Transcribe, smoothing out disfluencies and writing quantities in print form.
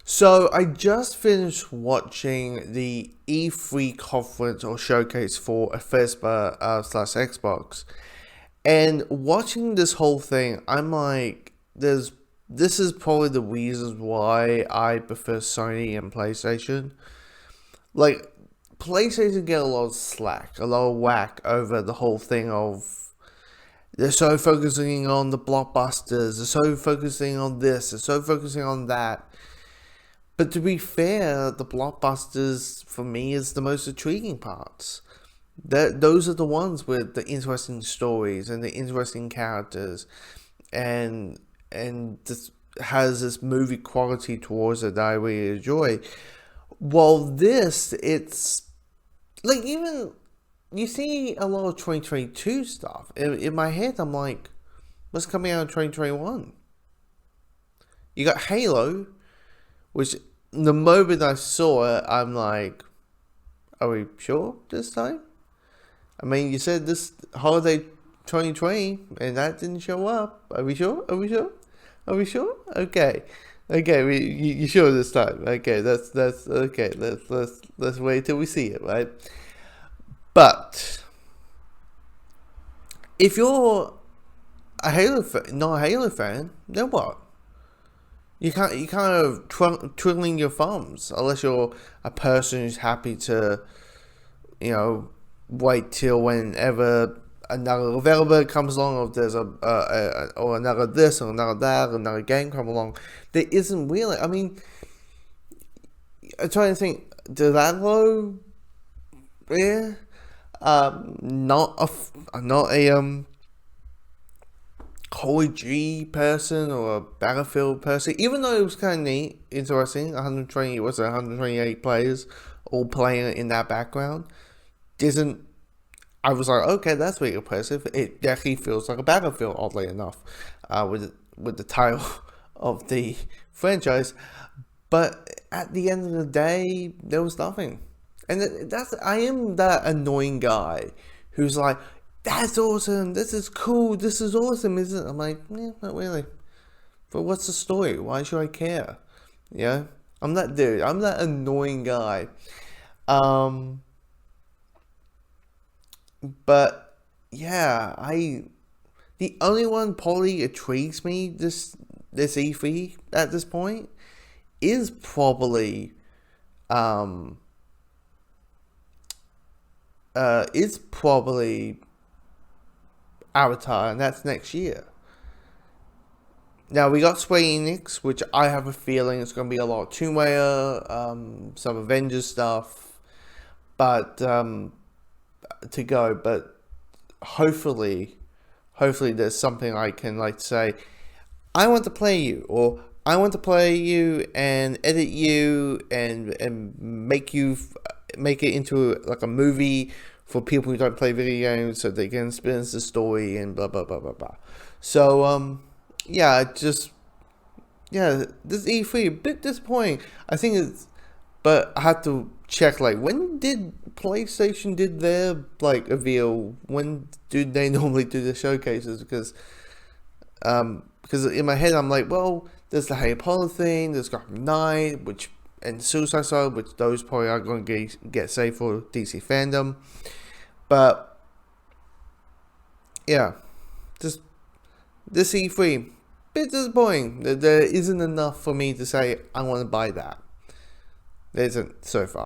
So I just finished watching the E3 conference or showcase for Bethesda slash Xbox, and watching this whole thing, I'm like, there's this is probably the reasons why I prefer Sony and PlayStation. Like, PlayStation get a lot of slack, a lot of whack over the whole thing of they're so focusing on the blockbusters, they're so focusing on this, they're so focusing on that. But to be fair, the blockbusters for me is the most intriguing parts. Those are the ones with the interesting stories and the interesting characters, and this has this movie quality towards it that I really enjoy. While this, it's like even you see a lot of 2022 stuff. In my head, I'm like, what's coming out in 2021? You got Halo, which the moment I saw it, I'm like, are we sure this time? I mean, you said this holiday 2020, and that didn't show up. Are we sure? Are we sure? Are we sure? Okay, okay. You sure this time? Okay, that's okay. Let's wait till we see it, right? But if you're a not a Halo fan, then what? You kind of twiddling your thumbs unless you're a person who's happy to, you know, wait till whenever another developer comes along, or there's or another this or another that or another game come along. There isn't really. I mean, I'm trying to think. Delano, yeah, not a Call of Duty person or a Battlefield person, even though it was kind of neat, interesting. 128 players all playing in that background. Isn't I was like, okay, that's really impressive. It definitely feels like a Battlefield, oddly enough, with the title of the franchise. But at the end of the day, there was nothing, and I am that annoying guy who's like, that's awesome, this is cool, this is awesome, isn't it? I'm like, not really. But what's the story? Why should I care? Yeah, I'm that dude. I'm that annoying guy. Um, but yeah, the only one probably intrigues me this E3 at this point is probably um is probably Avatar, and that's next year. Now we got Square Enix, which I have a feeling it's going to be a lot of Tomb Raider, some Avengers stuff, but to go. But hopefully, hopefully there's something I can like say. I want to play you, or I want to play you and edit you and make it into like a movie for people who don't play video games, so they can experience the story and blah blah blah blah blah. So yeah, just yeah, this E3 a bit disappointing. I think it's, but I had to check like when did PlayStation did their like reveal? When do they normally do the showcases? Because in my head I'm like, well, there's the Harry Potter thing, there's Gotham Knight, which and Suicide Squad, which those probably are going to get saved for DC fandom. But yeah, just this E3, bit disappointing. There isn't enough for me to say I want to buy that. There isn't so far.